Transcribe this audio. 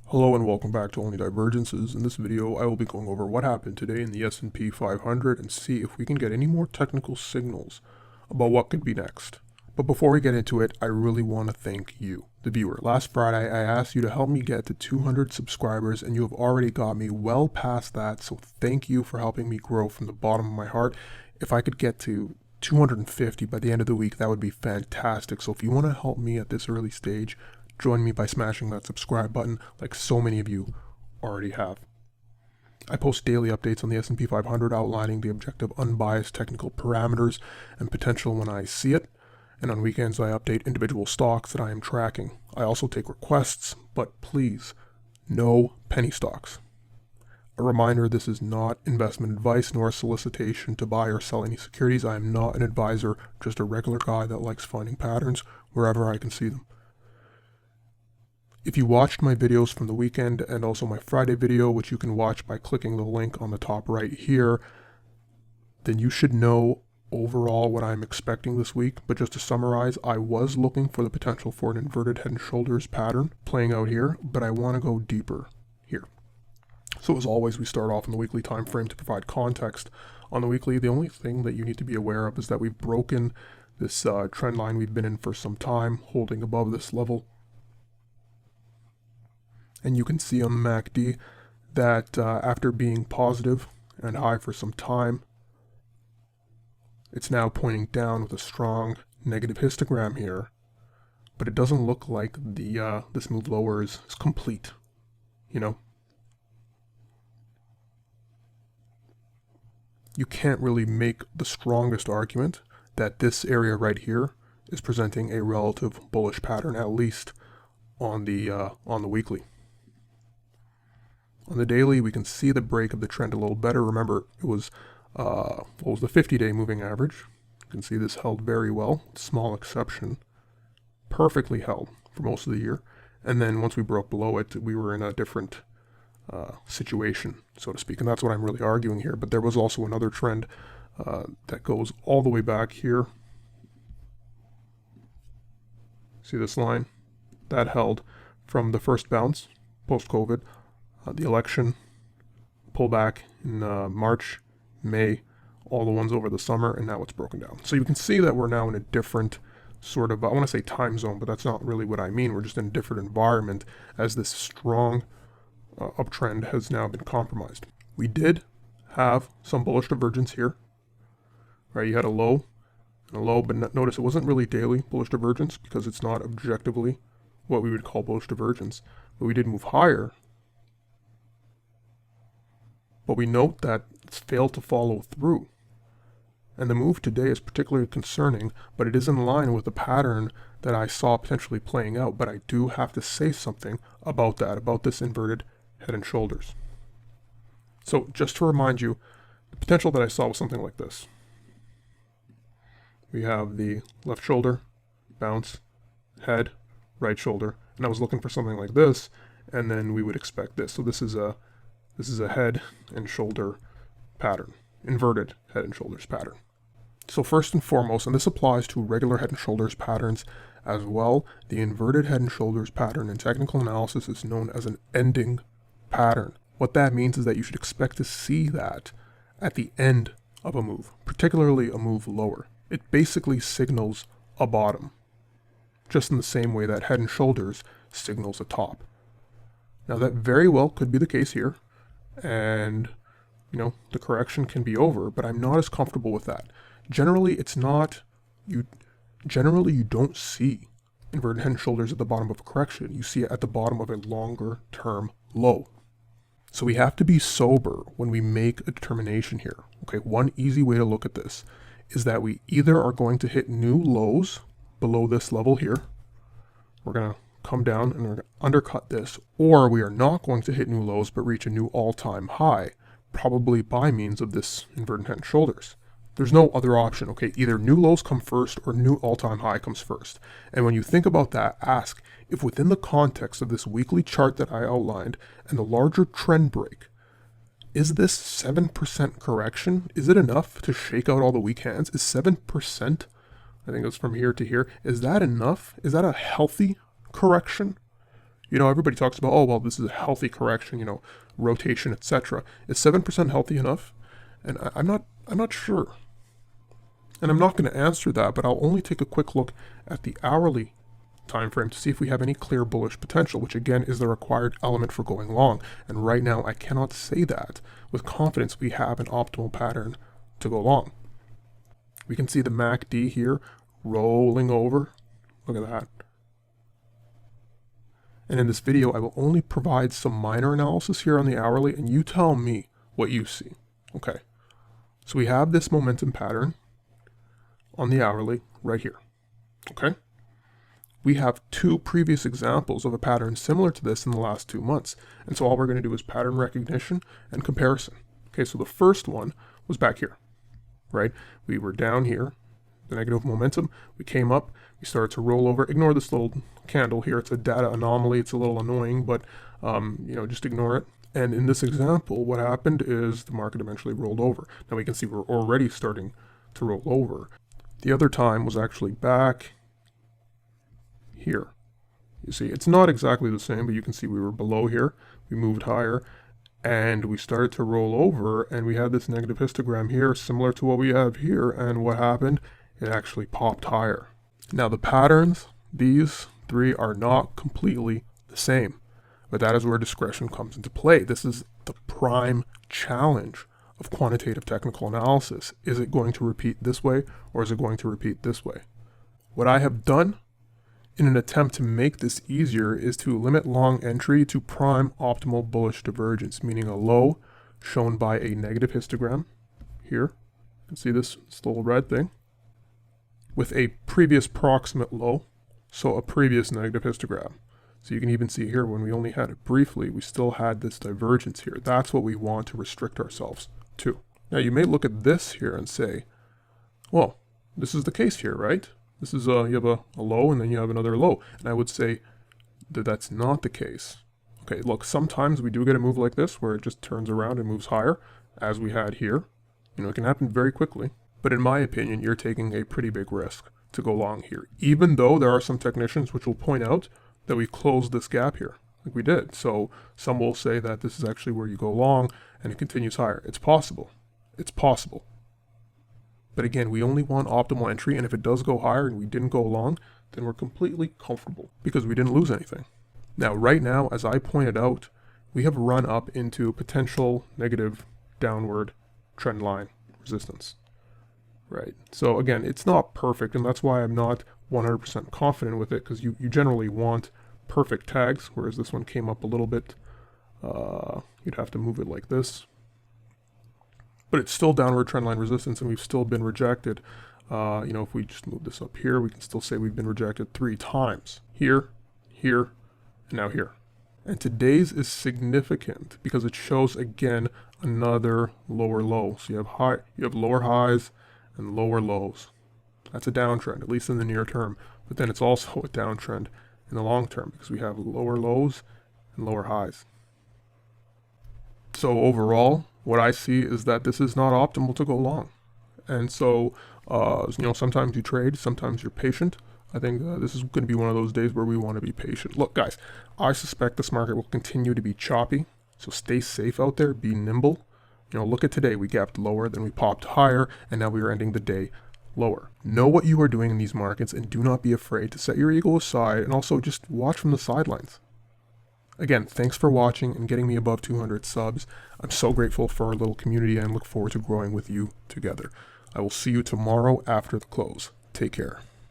Hello and welcome back to Only Divergences. In this video, I will be going over what happened today in the S&P 500 and see if we can get any more technical signals about what could be next. But before we get into it, I really want to thank you, the viewer. Last Friday, I asked you to help me get to 200 subscribers, and you have already got me well past that, so thank you for helping me grow from the bottom of my heart. If I could get to 250 by the end of the week, that would be fantastic. So if you want to help me at this early stage, join me by smashing that subscribe button like so many of you already have. I post daily updates on the S&P 500 outlining the objective unbiased technical parameters and potential when I see it, and on weekends I update individual stocks that I am tracking. I also take requests, but please, no penny stocks. A reminder, this is not investment advice nor a solicitation to buy or sell any securities. I am not an advisor, just a regular guy that likes finding patterns wherever I can see them. If you watched my videos from the weekend and also my Friday video, which you can watch by clicking the link on the top right here, then you should know overall what I'm expecting this week. But just to summarize, I was looking for the potential for an inverted head and shoulders pattern playing out here, but I want to go deeper here. So as always, we start off in the weekly time frame to provide context. On the weekly, the only thing that you need to be aware of is that we've broken this trend line we've been in for some time, holding above this level. And you can see on the MACD that after being positive and high for some time, it's now pointing down with a strong negative histogram here. But it doesn't look like the this move lower is complete, you know. You can't really make the strongest argument that this area right here is presenting a relative bullish pattern, at least on the weekly. On the daily, we can see the break of the trend a little better. Remember, it was what was the 50-day moving average. You can see this held very well, small exception, perfectly held for most of the year. And then once we broke below it, we were in a different situation, so to speak. And that's what I'm really arguing here. But there was also another trend that goes all the way back here. See this line? That held from the first bounce post-COVID. The election, pullback in March, May, all the ones over the summer, and now it's broken down. So you can see that we're now in a different sort of, I want to say time zone, but that's not really what I mean. We're just in a different environment as this strong uptrend has now been compromised. We did have some bullish divergence here, right? You had a low and a low, but notice it wasn't really daily bullish divergence because it's not objectively what we would call bullish divergence, but we did move higher. But we note that it's failed to follow through. And the move today is particularly concerning, but it is in line with the pattern that I saw potentially playing out. But I do have to say something about that, about this inverted head and shoulders. So just to remind you, the potential that I saw was something like this. We have the left shoulder, bounce, head, right shoulder. And I was looking for something like this, and then we would expect this. So this is a head and shoulder pattern, inverted head and shoulders pattern. So first and foremost, and this applies to regular head and shoulders patterns as well, the inverted head and shoulders pattern in technical analysis is known as an ending pattern. What that means is that you should expect to see that at the end of a move, particularly a move lower. It basically signals a bottom, just in the same way that head and shoulders signals a top. Now that very well could be the case here. And, you know, the correction can be over, but I'm not as comfortable with that. Generally, generally you don't see inverted head and shoulders at the bottom of a correction. You see it at the bottom of a longer term low. So we have to be sober when we make a determination here. Okay, one easy way to look at this is that we either are going to hit new lows below this level here. We're going to come down and we're going to undercut this, or we are not going to hit new lows but reach a new all-time high, probably by means of this inverted head and shoulders. There's no other option, okay? Either new lows come first or new all-time high comes first. And when you think about that, ask if within the context of this weekly chart that I outlined and the larger trend break, is this 7% correction, is it enough to shake out all the weak hands? Is 7%, I think it's from here to here, is that enough? Is that a healthy correction? You know, everybody talks about, oh, well, this is a healthy correction, you know, rotation, etc. Is 7% healthy enough? And I'm not sure. And I'm not going to answer that, but I'll only take a quick look at the hourly time frame to see if we have any clear bullish potential, which again is the required element for going long. And right now I cannot say that with confidence we have an optimal pattern to go long. We can see the MACD here rolling over. Look at that. And in this video, I will only provide some minor analysis here on the hourly, and you tell me what you see. Okay. So we have this momentum pattern on the hourly right here. Okay. We have two previous examples of a pattern similar to this in the last 2 months. And so all we're going to do is pattern recognition and comparison. Okay, so the first one was back here, right? We were down here, the negative momentum. We came up, we started to roll over. Ignore this little candle here. It's a data anomaly. It's a little annoying, but you know, just ignore it. And in this example, what happened is the market eventually rolled over. Now we can see we're already starting to roll over. The other time was actually back here. You see, it's not exactly the same, but you can see we were below here. We moved higher and we started to roll over, and we had this negative histogram here similar to what we have here. And what happened? It actually popped higher. Now the patterns, these three are not completely the same, but that is where discretion comes into play. This is the prime challenge of quantitative technical analysis. Is it going to repeat this way, or is it going to repeat this way? What I have done in an attempt to make this easier is to limit long entry to prime optimal bullish divergence, meaning a low shown by a negative histogram here. You can see this little red thing with a previous proximate low, so a previous negative histogram. So you can even see here when we only had it briefly, we still had this divergence here. That's what we want to restrict ourselves to. Now you may look at this here and say, well, this is the case here, right? This is you have a low and then you have another low. And I would say that that's not the case. Okay, look, sometimes we do get a move like this where it just turns around and moves higher, as we had here. You know, it can happen very quickly. But in my opinion, you're taking a pretty big risk to go long here, even though there are some technicians which will point out that we closed this gap here, like we did. So some will say that this is actually where you go long and it continues higher. It's possible. It's possible. But again, we only want optimal entry, and if it does go higher and we didn't go long, then we're completely comfortable because we didn't lose anything. Now, right now, as I pointed out, we have run up into potential negative downward trend line resistance, right? So again, it's not perfect, and that's why I'm not 100% confident with it, because you generally want perfect tags, whereas this one came up a little bit. You'd have to move it like this. But it's still downward trendline resistance, and we've still been rejected. You know, if we just move this up here, we can still say we've been rejected 3 times. Here, here, and now here. And today's is significant because it shows, again, another lower low. So you have lower highs and lower lows. That's a downtrend, at least in the near term. But then it's also a downtrend in the long term because we have lower lows and lower highs. So overall, what I see is that this is not optimal to go long. And so, you know, sometimes you trade, sometimes you're patient. I think this is going to be one of those days where we want to be patient. Look, guys, I suspect this market will continue to be choppy. So stay safe out there, be nimble. You know, look at today, we gapped lower, then we popped higher, and now we are ending the day lower. Know what you are doing in these markets, and do not be afraid to set your ego aside, and also just watch from the sidelines. Again, thanks for watching and getting me above 200 subs. I'm so grateful for our little community and look forward to growing with you together. I will see you tomorrow after the close. Take care.